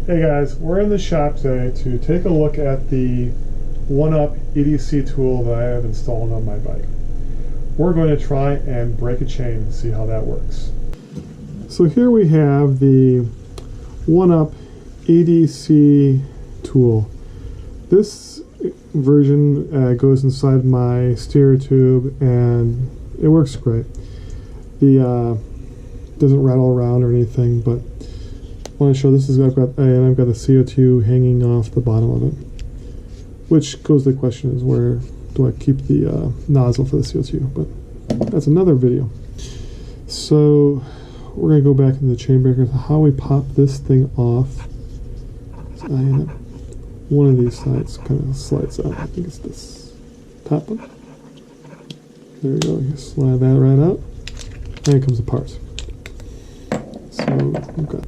Hey guys, we're in the shop today to take a look at the OneUp EDC tool that I have installed on my bike. We're going to try and break a chain and see how that works. So here we have the OneUp EDC tool. This version goes inside my steer tube and it works great. The doesn't rattle around or anything, but I want to show this is I've got the CO2 hanging off the bottom of it, which goes to the question is where do I keep the nozzle for the CO2, but that's another video. So we're going to go back into the chain breaker. How we pop this thing off. So one of these sides kind of slides out. I think it's this top one. There we go. You slide that right out, and it comes apart. So we've got.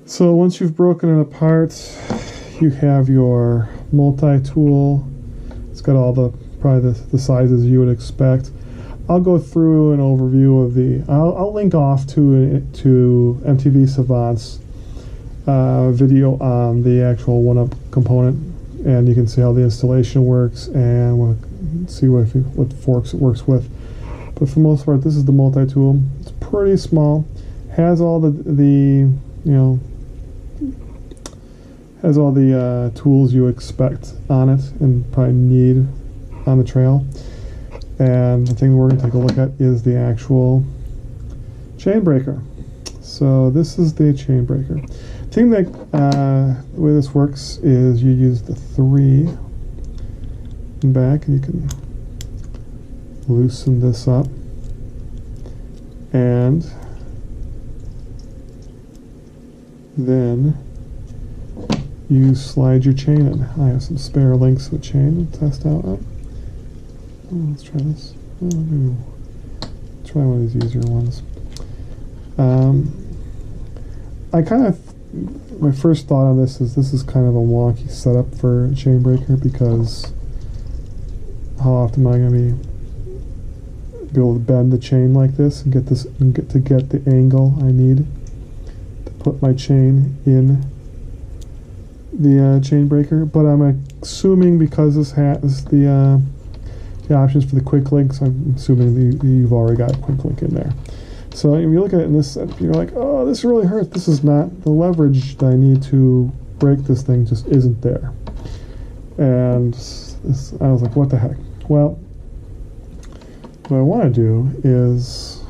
So once you've broken it apart, you have your multi-tool. It's got all probably the sizes you would expect. I'll go through an overview of I'll link off to MTV Savant's video on the actual OneUp component, and you can see how the installation works and see what forks it works with. But for the most part, this is the multi-tool. It's pretty small. Has all the tools you expect on it and probably need on the trail. And the thing we're going to take a look at is the actual chain breaker. So this is the chain breaker. The thing that the way this works is you use the 3 in back, and you can loosen this up, and then you slide your chain in. I have some spare links with chain to test out. Oh, let's try this. Maybe try one of these easier ones. My first thought on this is kind of a wonky setup for a chain breaker, because how often am I going to be able to bend the chain like this and get the angle I need to put my chain in the chain breaker? But I'm assuming because this has the options for the quick links, I'm assuming you've already got a quick link in there. So if you look at it in this, you're like, oh, this really hurts. This is not the leverage that I need to break this thing, just isn't there. And I was like, what the heck? Well, what I want to do is,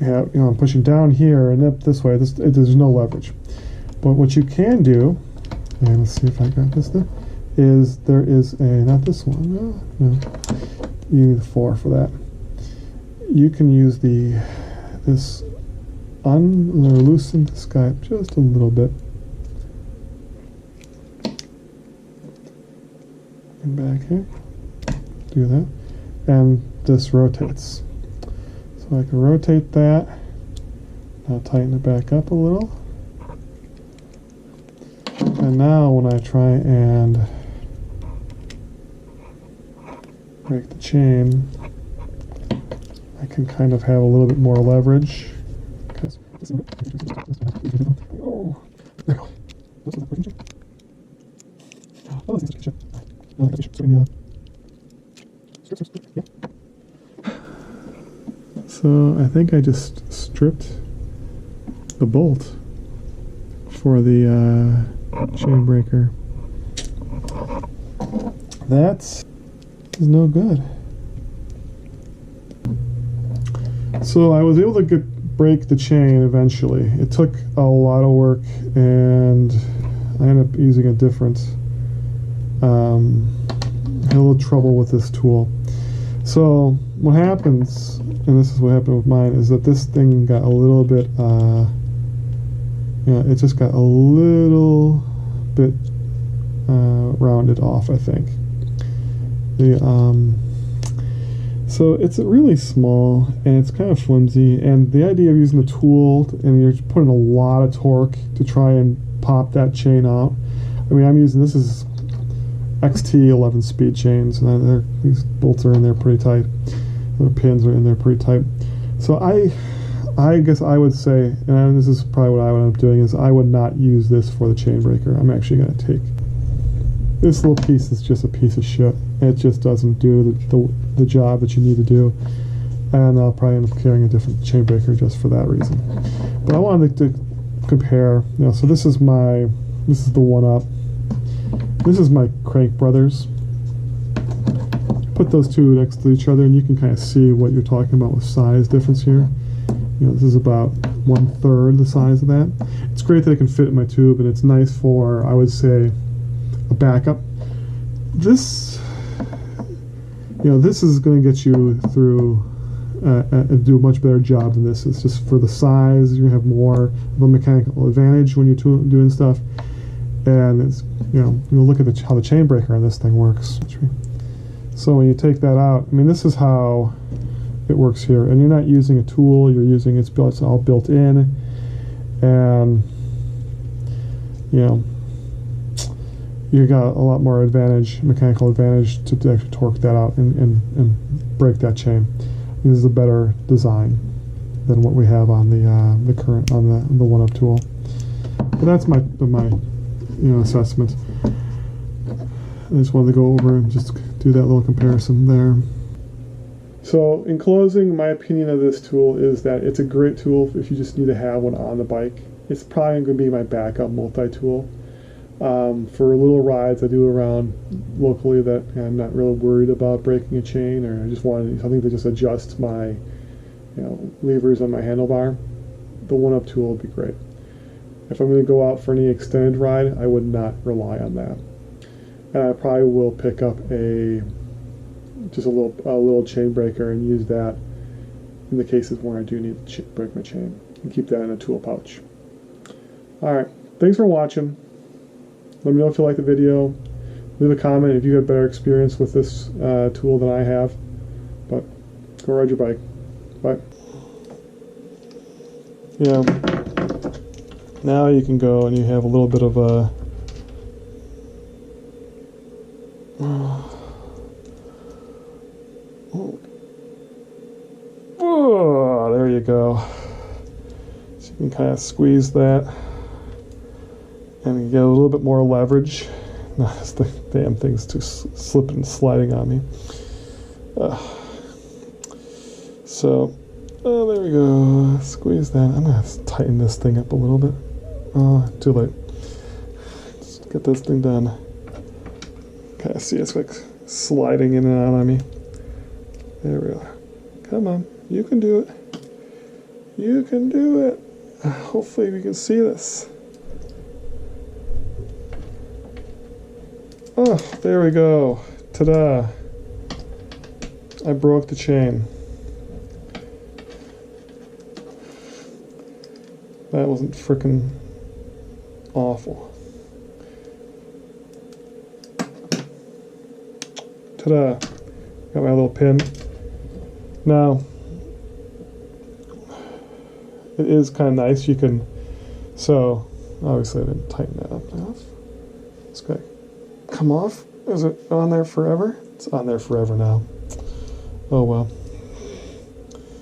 I'm pushing down here and up this way. There's no leverage. But what you can do, and let's see if I got this there, is there is not this one. No, you need the 4 for that. You can use loosen this guy up just a little bit. And back here. Do that. And this rotates. So I can rotate that. Now tighten it back up a little. And now when I try and break the chain, I can kind of have a little bit more leverage. Oh, there we go. So I think I just stripped the bolt for the chain breaker. That is no good. So I was able to break the chain eventually. It took a lot of work, and I ended up using a different. Had a little trouble with this tool. So what happens, and this is what happened with mine, is that this thing got a little bit. It just got a little bit rounded off, I think. So it's really small and it's kind of flimsy, and the idea of using the tool and you're putting a lot of torque to try and pop that chain out. I mean, this is XT 11 speed chains, and these bolts are in there pretty tight. The pins are in there pretty tight. So I guess I would say, and this is probably what I would end up doing, is I would not use this for the chain breaker. I'm actually going to take this little piece. Is just a piece of shit. It just doesn't do the job that you need to do, and I'll probably end up carrying a different chain breaker just for that reason. But I wanted to compare. You know, so this is the OneUp. This is my Crank Brothers. Put those two next to each other, and you can kind of see what you're talking about with size difference here. You know, this is about 1/3 the size of that. It's great that it can fit in my tube, and it's nice for, I would say, a backup. This, you know, this is going to get you through and do a much better job than this. It's just for the size, you have more of a mechanical advantage when you're doing stuff. And it's, you know, look at how the chain breaker on this thing works. So when you take that out, I mean, this is how it works here. And you're not using a tool, you're using, it's all built in. And, you know, you got a lot more advantage, mechanical advantage, to actually torque that out and break that chain. And this is a better design than what we have on the current, on the OneUp tool. But that's my assessment. I just wanted to go over and just do that little comparison there. So in closing, my opinion of this tool is that it's a great tool if you just need to have one on the bike. It's probably going to be my backup multi-tool. For little rides I do around locally that I'm not really worried about breaking a chain, or I just wanted something to just adjust my levers on my handlebar, the OneUp tool would be great. If I'm going to go out for any extended ride, I would not rely on that. And I probably will pick up just a little chain breaker and use that in the cases where I do need to break my chain, and keep that in a tool pouch. Alright, thanks for watching. Let me know if you like the video. Leave a comment if you had better experience with this tool than I have. But go ride your bike. Bye. Yeah. Now you can go and you have a little bit of a oh, there you go. So you can kind of squeeze that and you get a little bit more leverage. No, the damn thing's too slipping and sliding on me. So, there we go. Squeeze that. I'm going to tighten this thing up a little bit. Too late. Let's get this thing done. Okay, see, it's like sliding in and out on me. There we are. Come on. You can do it. You can do it. Hopefully we can see this. Oh, there we go. Ta-da. I broke the chain. That wasn't frickin' awful. Ta-da. Got my little pin. Now, it is kind of nice. You can, so, obviously I didn't tighten that up enough. It's going to come off. Is it on there forever? It's on there forever now. Oh well.